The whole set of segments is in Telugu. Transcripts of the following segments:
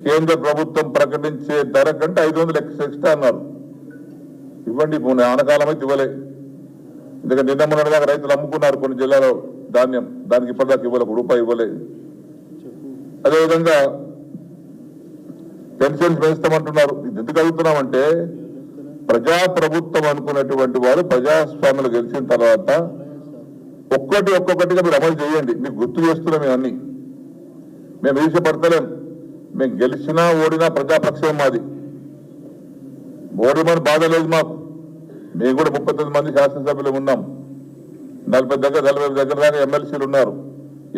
కేంద్ర ప్రభుత్వం ప్రకటించే ధర కంటే 500 ఎక్స్ట్రా అన్నారు. ఇవ్వండి, ఆనకాలం అయితే ఇవ్వలే. ఎందుకంటే నిన్న మొన్నటిదాకా రైతులు అమ్ముకున్నారు కొన్ని జిల్లాలో ధాన్యం, దానికి ఇప్పటిదాకా ఇవ్వలే, రూపాయి ఇవ్వలే. అదేవిధంగా పెన్షన్స్ పెంచుతామంటున్నారు. ఇది ఎందుకు అడుగుతున్నామంటే ప్రజాప్రభుత్వం అనుకున్నటువంటి వారు ప్రజాస్వామ్యంలో గెలిచిన తర్వాత ఒక్కొక్కటిగా మీరు అమలు చేయండి. మీకు గుర్తు చేస్తున్నాం ఇవన్నీ. మేము ఈర్ష్యపడతలేం. మేము గెలిచినా ఓడినా ప్రజాపక్షం మాది. ఓడిమని బాధ లేదు మాకు. మేము కూడా 39 మంది శాసనసభ్యులు ఉన్నాం. 40 దగ్గర దాకా ఎమ్మెల్సీలు ఉన్నారు,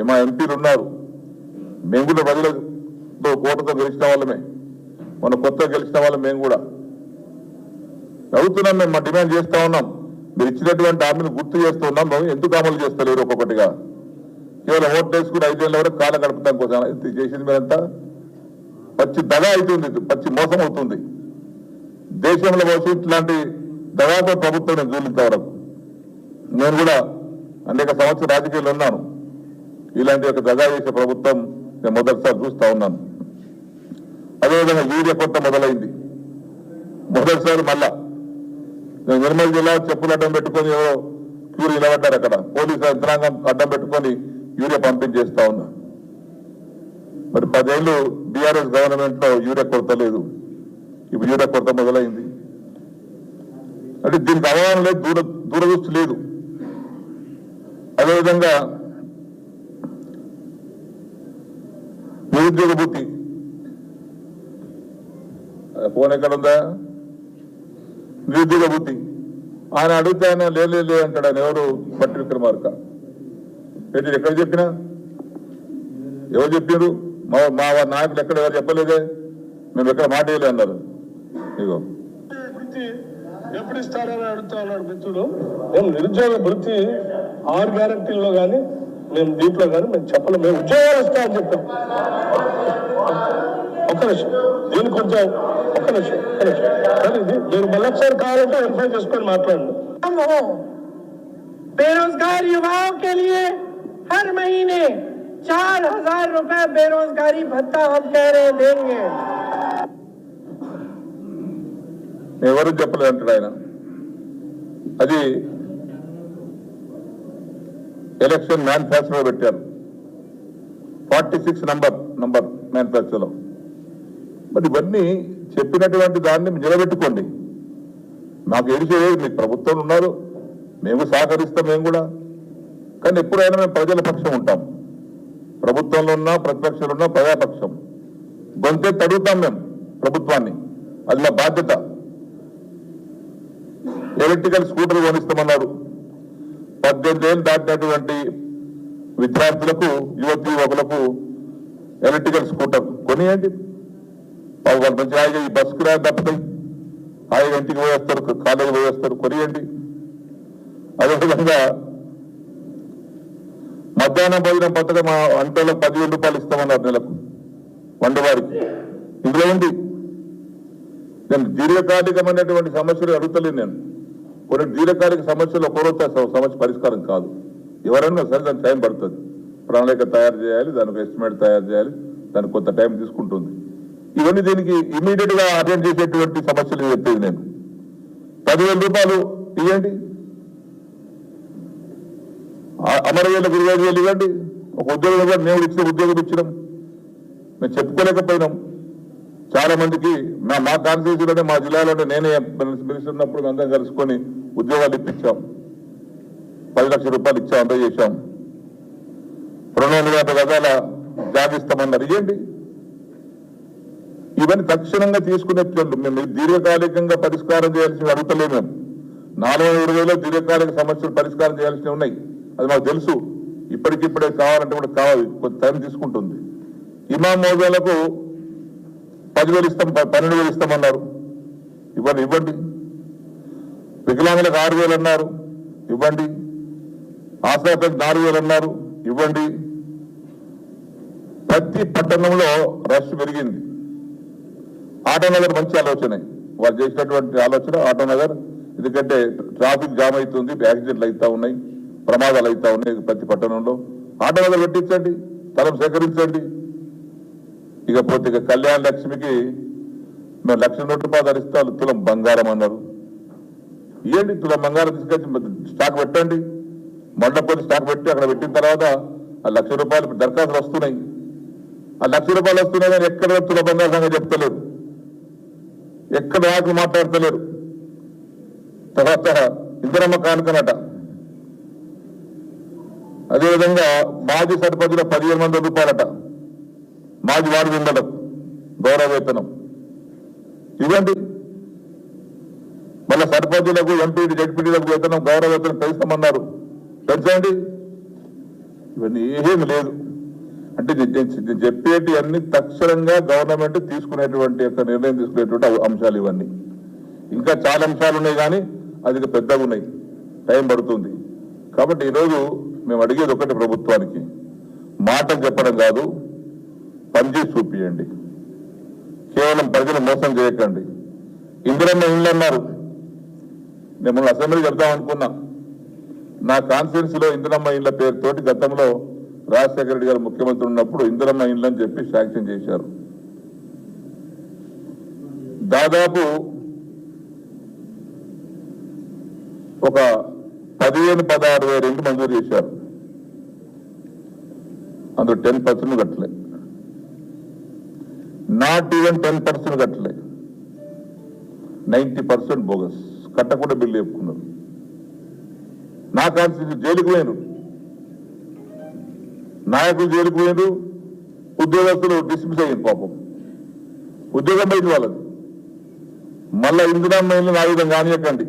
మా ఎంపీలు ఉన్నారు. మేము కూడా ప్రజలతో కోటతో గెలిచిన వాళ్ళమే. మన కొత్తగా గెలిచిన వాళ్ళం మేము కూడా అడుగుతున్నాం. మేము మా డిమాండ్ చేస్తా ఉన్నాం. మీరు ఇచ్చినటువంటి హామీని గుర్తు చేస్తూ ఉన్నాం. మేము ఎందుకు అమలు చేస్తలేరు ఒక్కొక్కటిగా? కేవలం ఓట్లు వేసుకుని 5 ఏళ్ళ వరకు కాలం గడుపుతాం కోసం చేసింది. మీరంతా పచ్చి దగ అవుతుంది, పచ్చి మోసం అవుతుంది. దేశంలో భవిష్యత్తు లాంటి దగాతో ప్రభుత్వం నేను చూపించే వరకు నేను కూడా అనేక సంవత్సరాలు రాజకీయాలు ఉన్నాను. ఇలాంటి ఒక దగా చేసే ప్రభుత్వం నేను మొదటిసారి చూస్తా ఉన్నాను. అదేవిధంగా యూరియా కొత్త మొదలైంది. మొదటిసారి మళ్ళా నేను నిర్మల్ జిల్లా చెప్పులు అడ్డం పెట్టుకొని ఎవరో క్యూర్ నిలబడ్డారు. అక్కడ పోలీసు యంత్రాంగం అడ్డం పెట్టుకొని యూరియా పంపించేస్తా ఉన్నా. మరి 10 ఏళ్ళు బీఆర్ఎస్ గవర్నమెంట్ లో యూరియా కొరత లేదు, ఇప్పుడు యూరియా కొరత మొదలైంది. అంటే దీనికి అవగాహన లేదు, దూరదృష్టి లేదు. అదేవిధంగా నిరుద్యోగ భృతి ఫోన్ ఎక్కడ ఉందా? నిరుద్యోగ భృతి ఆయన అడిగితే ఆయన లేదు అంటాడు. ఆయన ఎవరు? భట్టి విక్రమార్క. ఏంటి ఎక్కడ చెప్పినా? ఎవరు చెప్పారు? మా నాయకులు ఎక్కడ ఎవరు చెప్పలేదే. మేము ఎక్కడ మాట వేయలే అన్నారు. ఇగో ఎప్పుడు ఇస్తారని అడుగుతా ఉన్నాడు మిత్రుడు. మేము నిరుద్యోగ భృతి 6 గ్యారంటీల్లో కానీ మేము దీంట్లో కానీ మేము చెప్పలేము. మేము ఉద్యోగాలు ఇస్తామని చెప్పాం. ఒక్క నిమిషం, దీని కొంచెం ఒక్క నిమిషం. కానీ మీరు మళ్ళొకసారి కావాలంటే వెరిఫై చేసుకొని మాట్లాడండి. बेरोजगार युवाओं के लिए हर महीने 4,000 रुपए बेरोजगारी भत्ता हम कह रहे देंगे. ఎవరు చెప్పలేదు అంటాడు ఆయన. అది ఎలక్షన్ మ్యానుఫ్యాక్చర్లో పెట్టారు. 46 నంబర్ మ్యానుఫ్యాక్చర్లో. మరి ఇవన్నీ చెప్పినటువంటి దాన్ని నిలబెట్టుకోండి. మాకు ఎడిచేది మీకు ప్రభుత్వంలో ఉన్నారు, మేము సహకరిస్తాం. మేము కూడా కానీ ఎప్పుడైనా మేము ప్రజల పక్షం ఉంటాం. ప్రభుత్వంలో ఉన్నా ప్రతిపక్షంలో ఉన్నా ప్రజాపక్షం. గొంతెత్తి అడుగుతాం మేము ప్రభుత్వాన్ని. అది మా బాధ్యత. Electrical scooter కొనిస్తామన్నారు. 18 ఏళ్ళు దాటినటువంటి విద్యార్థులకు, యువకులకు ఎలక్ట్రికల్ స్కూటర్ కొనియండి. వాళ్ళు మంచి హాయిగా ఈ బస్సుకు రా తప్పుతాయి, హాయిగా ఇంటికి పోయేస్తారు, కాలేజీ పోయేస్తారు. కొనియండి. అదేవిధంగా మధ్యాహ్నం భోజనం పథకం అంటోళ్ళకి 10,000 రూపాయలు ఇస్తామన్నారు నెలకు వండవారికి. ఇందులో ఉంది. నేను దీర్ఘకాలికమైనటువంటి సమస్యలు అడుగుతలేదు. నేను కొన్ని దీర్ఘకాలిక సమస్యలు ఒకరోజు సమస్య పరిష్కారం కాదు. ఎవరైనా సరే దానికి టైం పడుతుంది. ప్రణాళిక తయారు చేయాలి, దానికి ఎస్టిమేట్ తయారు చేయాలి, దానికి కొంత టైం తీసుకుంటుంది. ఇవన్నీ దీనికి ఇమీడియట్ గా అటెండ్ చేసేటువంటి సమస్యలు చెప్పేది నేను. 10,000 రూపాయలు ఇవ్వండి, అమరవేలకు 25,000 ఇవ్వండి. ఒక ఉద్యోగం కూడా మేము ఇచ్చిన ఉద్యోగం ఇచ్చినాం. మేము చెప్పుకోలేకపోయినాం. చాలా మందికి మా కాన్స్టిట్యూన్సీలోనే, మా జిల్లాలోనే నేనే మినిస్టర్ ఉన్నప్పుడు అందరం కలుసుకొని ఉద్యోగాలు ఇప్పించాం. 10 లక్షల రూపాయలు ఇచ్చాం, అంతా చేశాం. 250 గజాల జాబ్ ఇస్తామన్నారు. ఇవ్వండి. ఇవన్నీ తక్షణంగా తీసుకునే మేము దీర్ఘకాలికంగా పరిష్కారం చేయాల్సి అడుగుతలేము. మేము 420లో దీర్ఘకాలిక సమస్యలు పరిష్కారం చేయాల్సినవి ఉన్నాయి. అది మాకు తెలుసు. ఇప్పటికిప్పుడే కావాలంటే కూడా కావాలి, కొంత టైం తీసుకుంటుంది. ఇమాం మోజాలకు 10,000 ఇస్తాం, 12,000 ఇస్తామన్నారు. ఇవ్వండి. వికలాంగులకు 6,000 అన్నారు. ఇవ్వండి. ఆశాపేట 4,000 అన్నారు. ఇవ్వండి. ప్రతి పట్టణంలో రష్ పెరిగింది. ఆటోనగర్ మంచి ఆలోచన, వాళ్ళు చేసినటువంటి ఆలోచన ఆటోనగర్. ఎందుకంటే ట్రాఫిక్ జామ్ అవుతుంది, యాక్సిడెంట్లు అవుతా ఉన్నాయి, ప్రమాదాలు అవుతా ఉన్నాయి ప్రతి పట్టణంలో. ఆటోనగర్ పెట్టించండి, స్థలం సేకరించండి. ఇకపోతే ఇక కళ్యాణ లక్ష్మికి మేము 1,00,000 రూపాయలు ధరిస్తే వాళ్ళు తులం బంగారం అన్నారు. ఏంటి తులం బంగారం తీసుకొచ్చి స్టాక్ పెట్టండి, మండపల్లి స్టాక్ పెట్టి అక్కడ పెట్టిన తర్వాత ఆ 1,00,000 రూపాయలు దరఖాస్తులు వస్తున్నాయి. ఆ 1,00,000 రూపాయలు వస్తున్నాయి కానీ ఎక్కడ తుల బంగారం సంగతి చెప్తలేరు, ఎక్కడ నాయకులు మాట్లాడతలేరు. తర్వాత ఇందిరమ్మ కానుకనట. అదేవిధంగా మాజీ సర్పంచుల 15,000 రూపాయలట, మాజీ వార్డు మెంబర్లకు గౌరవ వేతనం ఇవ్వండి. మళ్ళీ సర్పంచులకు ఎంపీటీ జడ్పీటీలకు వేతనం గౌరవ వేతనం పెంచుతామన్నారు, పెంచండి. ఇవన్నీ ఏమీ లేదు. అంటే నేను చెప్పేటి అన్ని తక్షణంగా గవర్నమెంట్ తీసుకునేటువంటి యొక్క నిర్ణయం తీసుకునేటువంటి అంశాలు ఇవన్నీ. ఇంకా చాలా అంశాలు ఉన్నాయి కానీ అది పెద్దగా ఉన్నాయి, టైం పడుతుంది. కాబట్టి ఈరోజు మేము అడిగేది ఒకటి, ప్రభుత్వానికి మాటలు చెప్పడం కాదు, పనిచేసి చూపియండి. కేవలం ప్రజలు మోసం చేయకండి. ఇందిరమ్మ ఇళ్ళు అన్నారు, నేను అసెంబ్లీ చెప్దాం అనుకున్నా. నా కాన్స్టిట్యున్సీలో ఇందిరమ్మ ఇళ్ల పేరుతోటి గతంలో రాజశేఖర రెడ్డి గారు ముఖ్యమంత్రి ఉన్నప్పుడు ఇందిరమ్మ ఇళ్ళు అని చెప్పి శాంక్షన్ చేశారు. దాదాపు ఒక 15,000-16,000 ఇంటి మంజూరు చేశారు. అందులో 10% కట్టలే, నాట్ ఈవెన్ 10% కట్టలే, 90% బోగస్. కట్టకుండా బిల్లు చెప్పుకున్నారు. నా కాన్స్టిట్యూన్సీ జైలుకు పోయినారు, నాయకులు జైలుకు పోయినారు, ఉద్యోగస్తులు డిస్మిస్ అయ్యారు. పాపం ఉద్యోగం పోయింది వాళ్ళది. మళ్ళా ఇందిరమ్మ ఇల్లు నా విధంగా కానియకండి.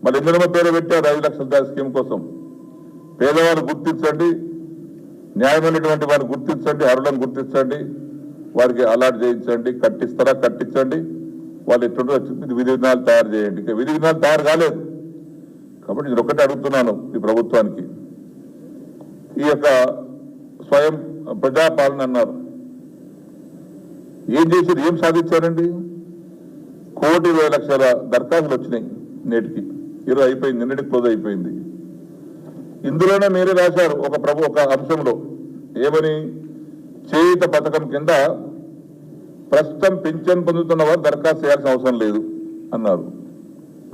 మళ్ళీ ఇందిరమ్మ పేరు పెట్టారు 5 లక్షల స్కీమ్ కోసం. పేదవాళ్ళు గుర్తించండి, న్యాయమైనటువంటి వారిని గుర్తించండి, అర్హులను గుర్తించండి, వారికి అలాట్ చేయించండి. కట్టిస్తారా కట్టించండి, వాళ్ళు ఎట్లా విధి విధానాలు తయారు చేయండి. ఇక విధి విధానాలు తయారు కాలేదు. కాబట్టి నేను ఒకటి అడుగుతున్నాను ఈ ప్రభుత్వానికి, ఈ యొక్క స్వయం ప్రజాపాలన అన్నారు, ఏం చేశారు, ఏం సాధించారండి? 1,20,00,000 దరఖాస్తులు వచ్చినాయి నేటికి. ఈరోజు అయిపోయింది, నిన్నటికి క్లోజ్ అయిపోయింది. ఇందులోనే మీరే రాశారు ఒక అంశంలో ఏమని, చేయుత పథకం కింద ప్రస్తుతం పింఛన్ పొందుతున్న వారు దరఖాస్తు చేయాల్సిన అవసరం లేదు అన్నారు.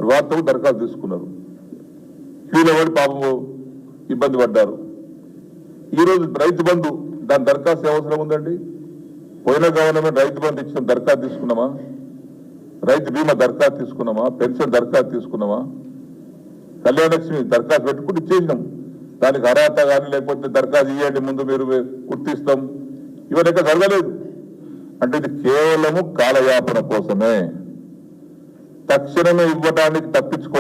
వారితో దరఖాస్తు తీసుకున్నారు, క్యూలో పడి పాపం ఇబ్బంది పడ్డారు. ఈరోజు రైతు బంధు, దాని దరఖాస్తు అవసరం ఉందండి? పోయిన గవర్నమెంట్ రైతు బంధు ఇచ్చిన దరఖాస్తు తీసుకున్నామా? రైతు బీమా దరఖాస్తు తీసుకున్నామా? పెన్షన్ దరఖాస్తు తీసుకున్నామా? కళ్యాణ లక్ష్మి దరఖాస్తు పెట్టుకుంటూ ఇచ్చేసినాం. దానికి అర్హత కానీ లేకపోతే దరఖాస్తు ఇవ్వండి ముందు మీరు గుర్తిస్తాం, ఇవన్నీ ఎక్కడ జరగలేదు. అంటే ఇది కేవలము కాలయాపన కోసమే, తక్షణమే ఇవ్వడానికి తప్పించుకో